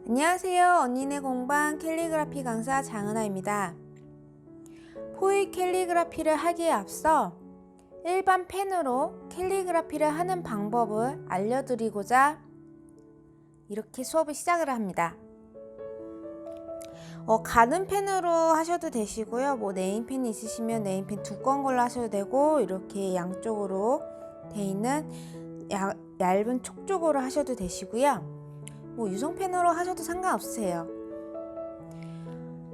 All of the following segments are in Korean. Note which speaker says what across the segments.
Speaker 1: 안녕하세요. 언니네 공방 캘리그라피 강사 장은아입니다. 포일 캘리그라피를 하기에 앞서 일반 펜으로 캘리그라피를 하는 방법을 알려드리고자 이렇게 수업을 시작을 합니다. 가는 펜으로 하셔도 되시고요. 네임펜이 있으시면 네임펜 두꺼운 걸로 하셔도 되고, 이렇게 양쪽으로 돼 있는 얇은 촉 쪽으로 하셔도 되시고요. 유성펜으로 하셔도 상관없으세요.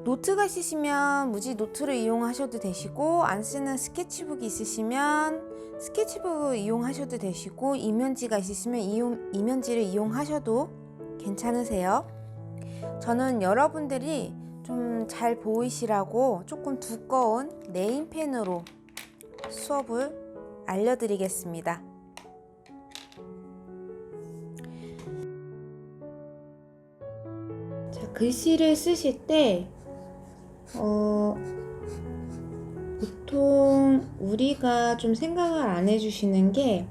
Speaker 1: 노트가 있으시면 무지 노트를 이용하셔도 되시고, 안 쓰는 스케치북이 있으시면 스케치북을 이용하셔도 되시고, 이면지가 있으시면 이면지를 이용하셔도 괜찮으세요. 저는 여러분들이 좀 잘 보이시라고 조금 두꺼운 네임펜으로 수업을 알려드리겠습니다. 글씨를 쓰실 때 보통 우리가 좀 생각을 안 해주시는 게,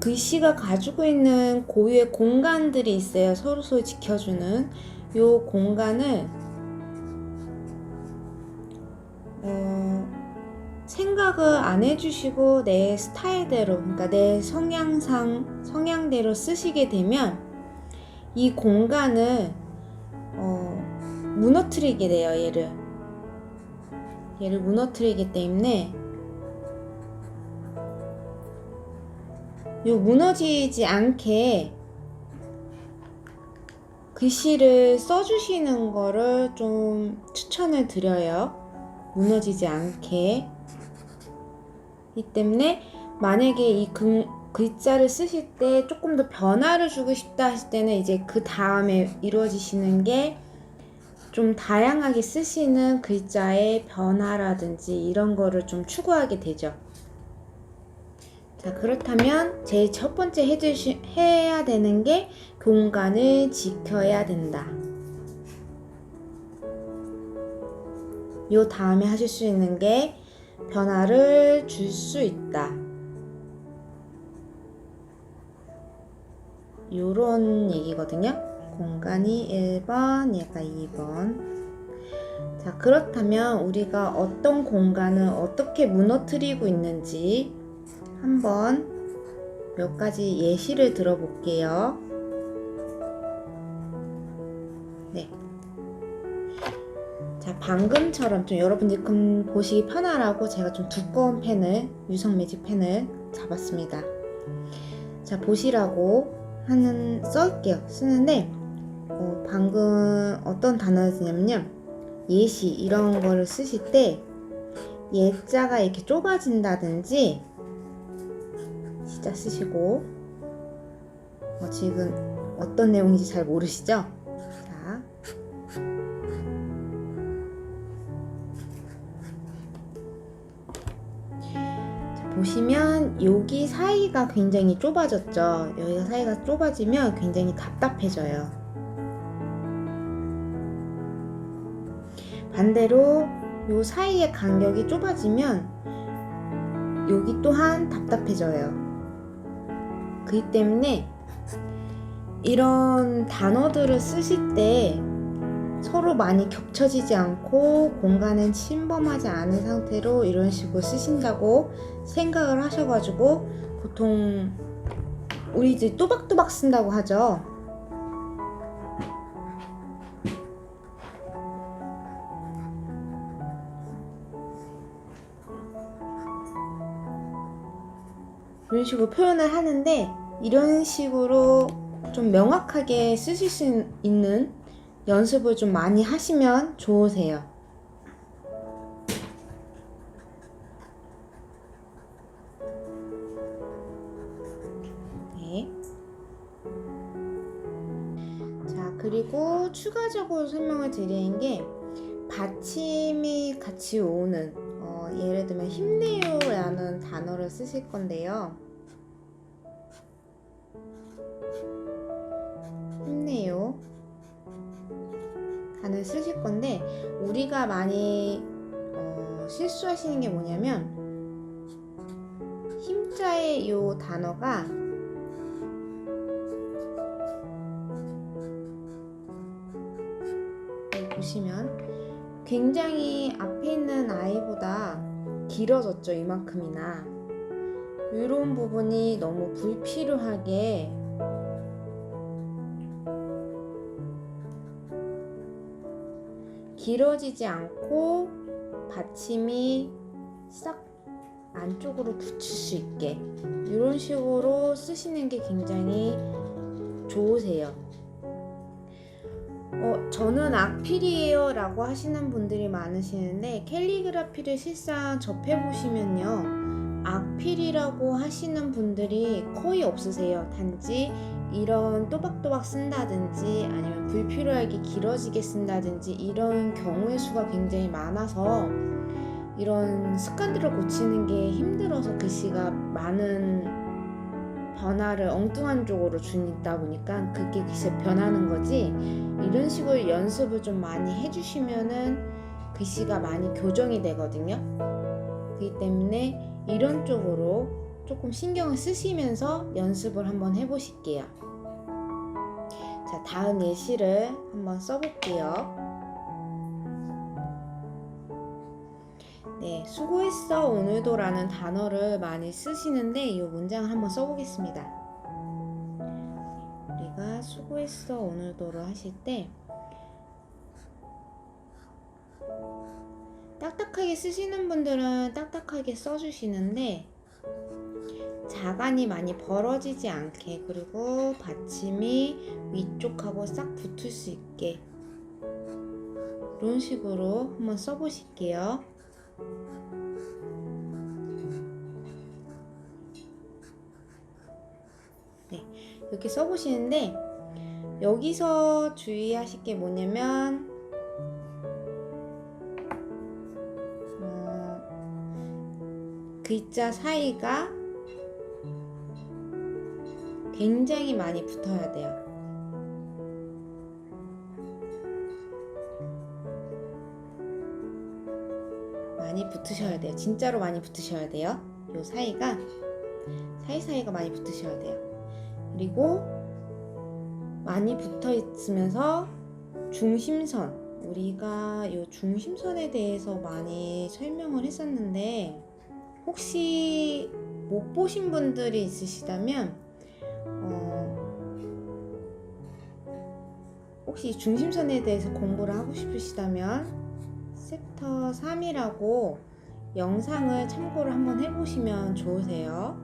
Speaker 1: 글씨가 가지고 있는 고유의 공간들이 있어요. 서로 지켜주는 요 공간을 생각을 안 해주시고 내 스타일대로, 그러니까 내 성향대로 쓰시게 되면 이 공간을 무너뜨리게 돼요. 얘를 무너뜨리기 때문에 무너지지 않게 글씨를 써주시는 거를 좀 추천을 드려요. 무너지지 않게. 이 때문에 만약에 이 글자를 쓰실 때 조금 더 변화를 주고 싶다 하실 때는 이제 그 다음에 이루어지시는 게 좀 다양하게 쓰시는 글자의 변화라든지 이런 거를 좀 추구하게 되죠. 자, 그렇다면 제일 첫 번째 해야 되는 게 공간을 지켜야 된다. 요 다음에 하실 수 있는 게 변화를 줄 수 있다. 요런 얘기거든요. 공간이 1번, 얘가 2번. 자, 그렇다면 우리가 어떤 공간을 어떻게 무너뜨리고 있는지 한번 몇 가지 예시를 들어볼게요. 네. 자, 방금처럼 좀 여러분들이 보시기 편하라고 제가 좀 두꺼운 펜을, 유성 매직 펜을 잡았습니다. 자, 보시라고 쓰는데, 방금 어떤 단어를 쓰냐면요, 예시 이런 거를 쓰실 때 예자가 이렇게 좁아진다든지 시자 쓰시고, 지금 어떤 내용인지 잘 모르시죠? 자, 보시면 여기 사이가 굉장히 좁아졌죠. 여기가 사이가 좁아지면 굉장히 답답해져요. 반대로 요 사이의 간격이 좁아지면 여기 또한 답답해져요. 그렇기 때문에 이런 단어들을 쓰실 때 서로 많이 겹쳐지지 않고 공간은 침범하지 않은 상태로 이런 식으로 쓰신다고 생각을 하셔가지고, 보통 우리 이제 또박또박 쓴다고 하죠. 이런 식으로 표현을 하는데, 이런 식으로 좀 명확하게 쓰실 수 있는 연습을 좀 많이 하시면 좋으세요. 네. 자, 그리고 추가적으로 설명을 드리는 게, 받침이 같이 오는, 예를 들면 힘내요라는 단어를 쓰실 건데요. 힘내요 단어를 쓰실 건데, 우리가 많이 실수하시는 게 뭐냐면, 힘자의 요 단어가 보시면 굉장히 앞에 있는 아이보다 길어졌죠. 이만큼이나. 이런 부분이 너무 불필요하게 길어지지 않고 받침이 싹 안쪽으로 붙일 수 있게 이런 식으로 쓰시는 게 굉장히 좋으세요. 저는 악필이에요 라고 하시는 분들이 많으시는데 캘리그라피를 실상 접해보시면요, 악필이라고 하시는 분들이 거의 없으세요. 단지 이런 또박또박 쓴다든지 아니면 불필요하게 길어지게 쓴다든지 이런 경우의 수가 굉장히 많아서 이런 습관들을 고치는 게 힘들어서 글씨가 많은 변화를 엉뚱한 쪽으로 주니다 보니까 그게 글씨 변하는 거지, 이런 식으로 연습을 좀 많이 해주시면은 글씨가 많이 교정이 되거든요. 그렇기 때문에 이런 쪽으로 조금 신경을 쓰시면서 연습을 한번 해보실게요. 자, 다음 예시를 한번 써볼게요. 네, 수고했어 오늘도 라는 단어를 많이 쓰시는데 이 문장을 한번 써보겠습니다. 우리가 수고했어 오늘도를 하실 때 딱딱하게 쓰시는 분들은 딱딱하게 써주시는데 자간이 많이 벌어지지 않게, 그리고 받침이 위쪽하고 싹 붙을 수 있게 이런 식으로 한번 써보실게요. 네, 이렇게 써보시는데 여기서 주의하실 게 뭐냐면 글자 사이가 굉장히 많이 붙어야 돼요. 많이 붙으셔야 돼요. 진짜로 많이 붙으셔야 돼요. 요 사이가 사이사이가 많이 붙으셔야 돼요. 그리고 많이 붙어 있으면서 중심선, 우리가 요 중심선에 대해서 많이 설명을 했었는데 혹시 못 보신 분들이 있으시다면 혹시 중심선에 대해서 공부를 하고 싶으시다면 챕터 3이라고 영상을 참고를 한번 해보시면 좋으세요.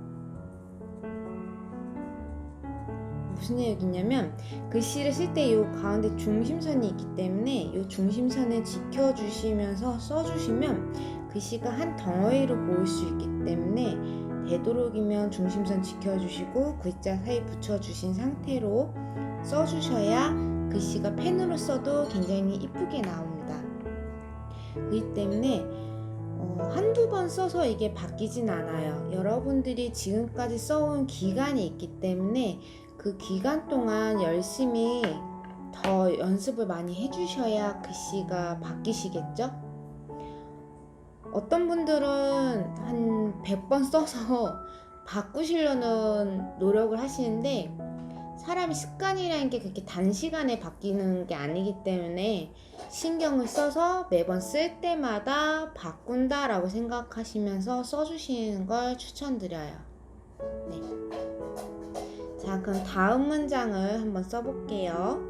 Speaker 1: 무슨 얘기냐면 글씨를 쓸 때 이 가운데 중심선이 있기 때문에 이 중심선을 지켜주시면서 써주시면 글씨가 한 덩어리로 보일 수 있기 때문에 되도록이면 중심선 지켜주시고 글자 사이 붙여주신 상태로 써주셔야 글씨가 펜으로 써도 굉장히 이쁘게 나옵니다. 그렇기 때문에 한두 번 써서 이게 바뀌진 않아요. 여러분들이 지금까지 써온 기간이 있기 때문에 그 기간 동안 열심히 더 연습을 많이 해주셔야 글씨가 바뀌시겠죠? 어떤 분들은 한 100번 써서 바꾸시려는 노력을 하시는데 사람이 습관이라는 게 그렇게 단시간에 바뀌는 게 아니기 때문에 신경을 써서 매번 쓸 때마다 바꾼다라고 생각하시면서 써주시는 걸 추천드려요. 네. 자, 그럼 다음 문장을 한번 써볼게요.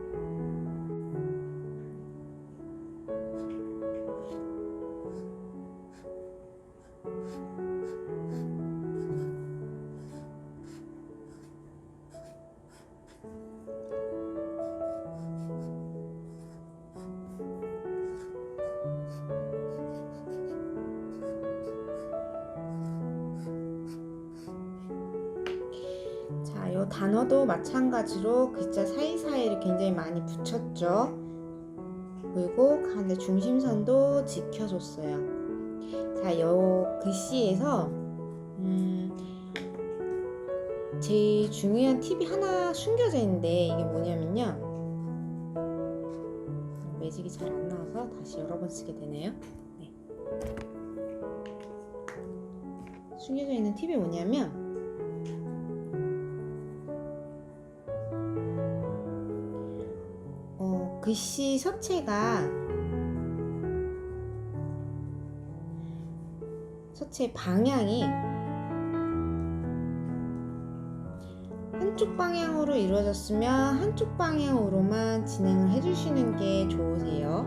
Speaker 1: 자, 요 단어도 마찬가지로 글자 사이사이를 굉장히 많이 붙였죠. 그리고 가운데 중심선도 지켜줬어요. 자, 요 글씨에서 제일 중요한 팁이 하나 숨겨져 있는데 이게 뭐냐면요, 매직이 잘 안 나와서 다시 여러 번 쓰게 되네요. 네. 숨겨져 있는 팁이 뭐냐면 글씨 서체가 서체 방향이 한쪽 방향으로 이루어졌으면 한쪽 방향으로만 진행을 해주시는 게 좋으세요.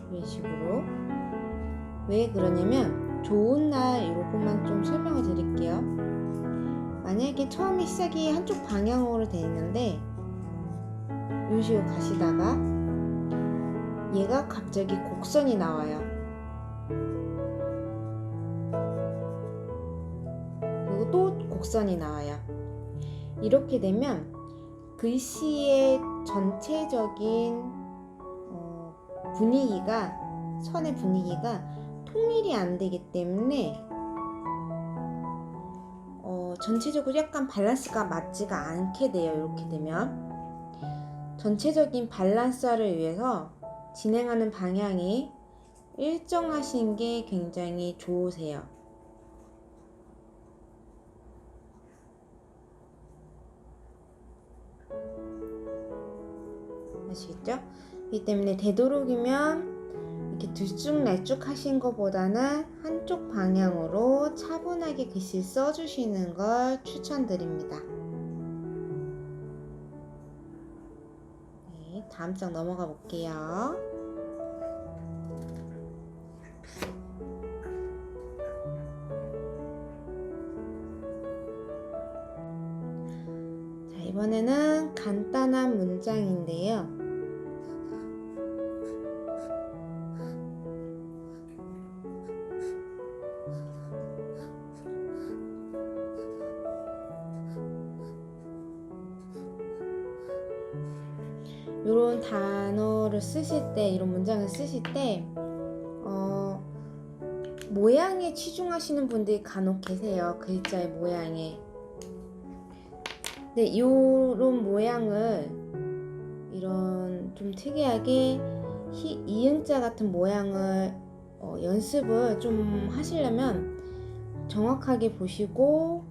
Speaker 1: 이런 식으로. 왜 그러냐면 좋은 날 이것만 좀 설명을 드릴게요. 만약에 처음에 시작이 한쪽 방향으로 돼 있는데 이런 식으로 가시다가 얘가 갑자기 곡선이 나와요. 그리고 또 곡선이 나와요. 이렇게 되면 글씨의 전체적인 분위기가, 선의 분위기가 통일이 안 되기 때문에 전체적으로 약간 밸런스가 맞지가 않게 돼요. 이렇게 되면 전체적인 밸런스를 위해서 진행하는 방향이 일정하신 게 굉장히 좋으세요. 아시겠죠? 그렇기 때문에 되도록이면 이렇게 들쭉날쭉 하신 것보다는 한쪽 방향으로 차분하게 글씨 써주시는 걸 추천드립니다. 네, 다음 장 넘어가 볼게요. 자, 이번에는 간단한 문장인데요. 이런 단어를 쓰실 때, 이런 문장을 쓰실 때 모양에 치중하시는 분들이 간혹 계세요. 글자의 모양에. 근데 이런 모양을, 이런 좀 특이하게 이응자 같은 모양을 연습을 좀 하시려면 정확하게 보시고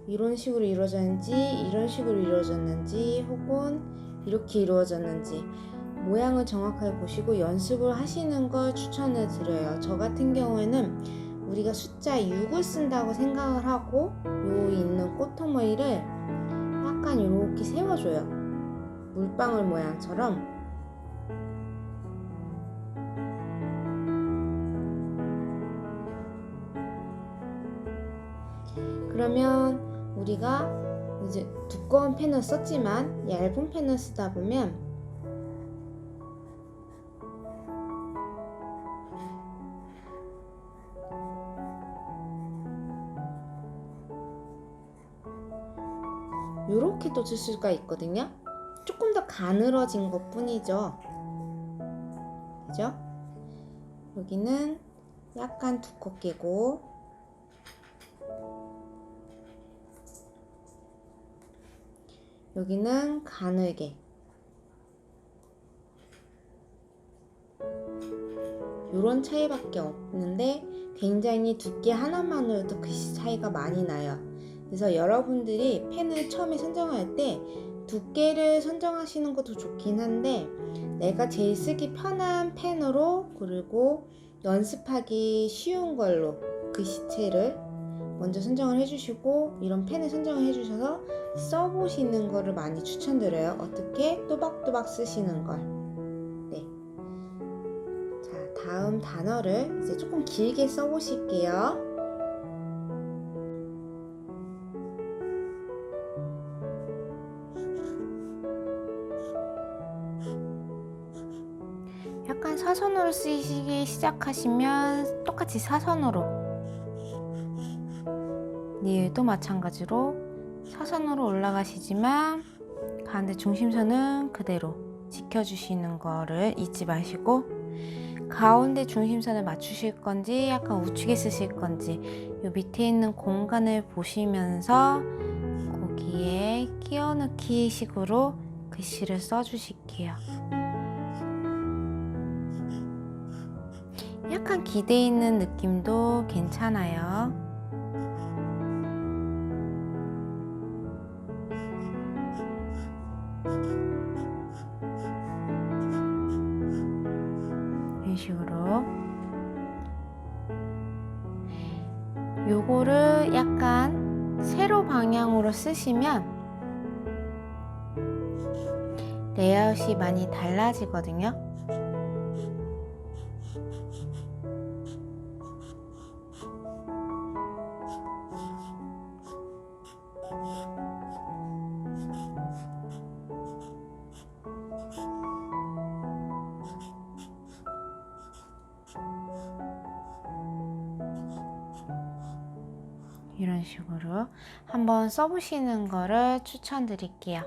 Speaker 1: 이런 식으로 이루어졌는지, 이런 식으로 이루어졌는지, 혹은 이렇게 이루어졌는지 모양을 정확하게 보시고 연습을 하시는 걸 추천을 드려요. 저 같은 경우에는 우리가 숫자 6을 쓴다고 생각을 하고 요 있는 꽃토머리를 약간 이렇게 세워줘요. 물방울 모양처럼. 그러면 우리가 이제 두꺼운 펜을 썼지만 얇은 펜을 쓰다 보면 이렇게도 쓸 수가 있거든요. 조금 더 가늘어진 것 뿐이죠. 그죠? 여기는 약간 두껍게고 여기는 가늘게. 요런 차이밖에 없는데 굉장히 두께 하나만으로도 글씨 차이가 많이 나요. 그래서 여러분들이 펜을 처음에 선정할 때 두께를 선정하시는 것도 좋긴 한데 내가 제일 쓰기 편한 펜으로, 그리고 연습하기 쉬운 걸로 글씨체를 먼저 선정을 해주시고 이런 펜을 선정을 해주셔서 써보시는 거를 많이 추천드려요. 어떻게? 또박또박 쓰시는 걸. 네. 자, 다음 단어를 이제 조금 길게 써보실게요. 약간 사선으로 쓰시기 시작하시면 똑같이 사선으로, 니을도 마찬가지로 사선으로 올라가시지만 가운데 중심선은 그대로 지켜주시는 거를 잊지 마시고, 가운데 중심선을 맞추실 건지 약간 우측에 쓰실 건지 요 밑에 있는 공간을 보시면서 거기에 끼워넣기 식으로 글씨를 써주실게요. 약간 기대 있는 느낌도 괜찮아요. 이런 식으로. 요거를 약간 세로 방향으로 쓰시면 레이아웃이 많이 달라지거든요. 이런 식으로 한번 써보시는 거를 추천드릴게요.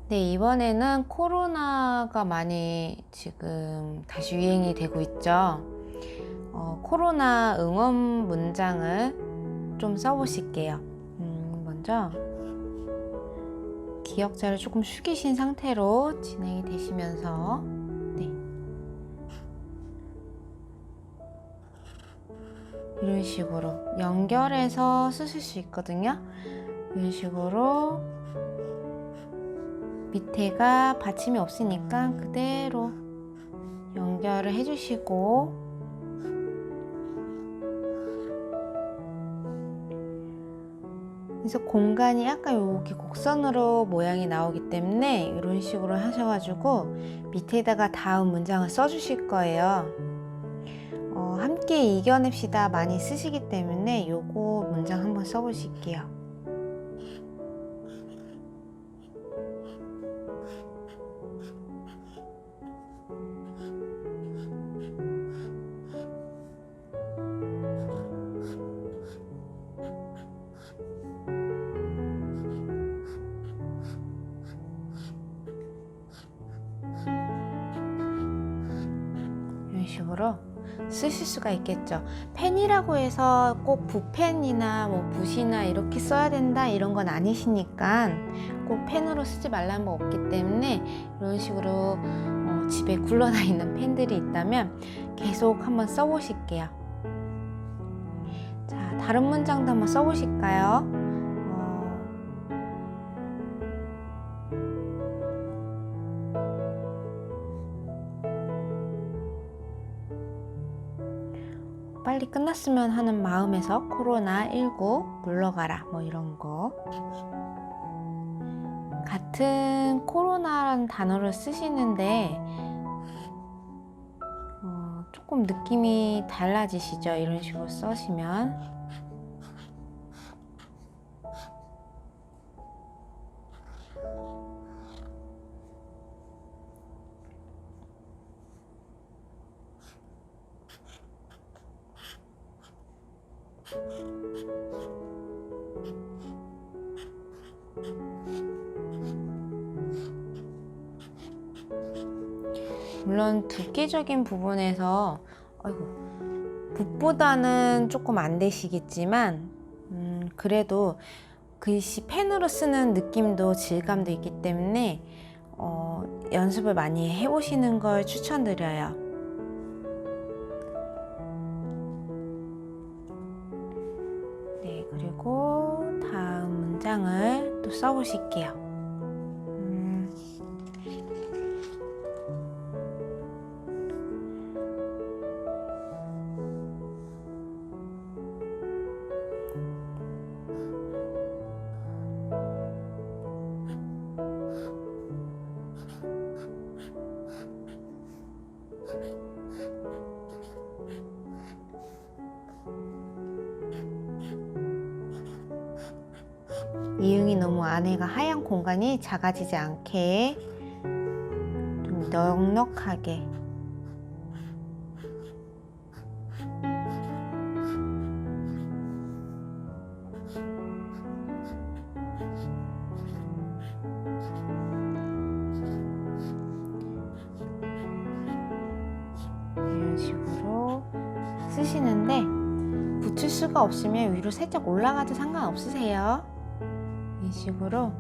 Speaker 1: 네, 이번에는 코로나가 많이 지금 다시 유행이 되고 있죠. 코로나 응원 문장을 좀 써보실게요. 먼저 기역자를 조금 숙이신 상태로 진행이 되시면서 이런 식으로 연결해서 쓰실 수 있거든요. 이런 식으로 밑에가 받침이 없으니까 그대로 연결을 해주시고, 그래서 공간이 약간 여기 곡선으로 모양이 나오기 때문에 이런 식으로 하셔가지고 밑에다가 다음 문장을 써주실 거예요. 함께 이겨냅시다 많이 쓰시기 때문에 요거 문장 한번 써보실게요. 이런 식으로 쓰실 수가 있겠죠. 펜이라고 해서 꼭 붓펜이나 뭐 붓이나 이렇게 써야 된다 이런 건 아니시니까 꼭 펜으로 쓰지 말라는 법 없기 때문에 이런 식으로 집에 굴러다 있는 펜들이 있다면 계속 한번 써보실게요. 자, 다른 문장도 한번 써보실까요? 빨리 끝났으면 하는 마음에서 코로나19 물러가라 뭐 이런 거. 같은 코로나라는 단어를 쓰시는데 조금 느낌이 달라지시죠? 이런 식으로 써시면. 물론 두께적인 부분에서 붓보다는 조금 안 되시겠지만 그래도 글씨 펜으로 쓰는 느낌도 질감도 있기 때문에 연습을 많이 해보시는 걸 추천드려요. 네, 그리고 다음 문장을 또 써보실게요. 이응이 너무 안에가 하얀 공간이 작아지지 않게 좀 넉넉하게 이런 식으로 쓰시는데, 붙일 수가 없으면 위로 살짝 올라가도 상관없으세요. 이 식으로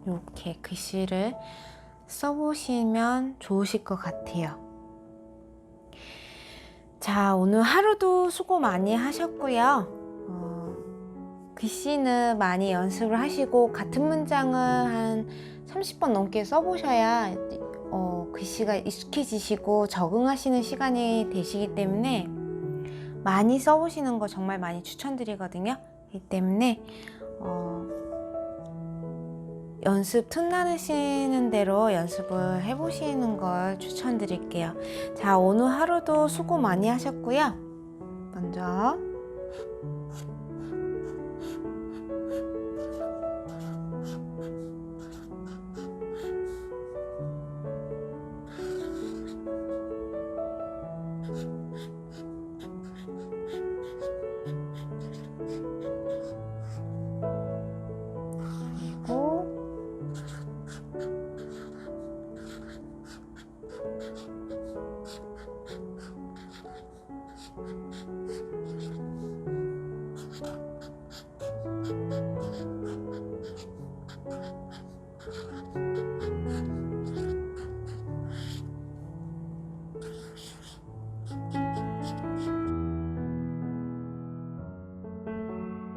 Speaker 1: 이렇게 글씨를 써보시면 좋으실 것 같아요. 자, 오늘 하루도 수고 많이 하셨고요. 글씨는 많이 연습을 하시고 같은 문장을 한 30번 넘게 써보셔야 글씨가 익숙해지시고 적응하시는 시간이 되시기 때문에 많이 써보시는 거 정말 많이 추천드리거든요. 그렇기 때문에 연습 틈나시는 대로 연습을 해보시는 걸 추천드릴게요. 자, 오늘 하루도 수고 많이 하셨고요. 먼저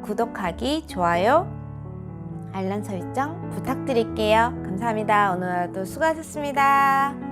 Speaker 1: 구독하기, 좋아요, 알람 설정 부탁드릴게요. 감사합니다. 오늘도 수고하셨습니다.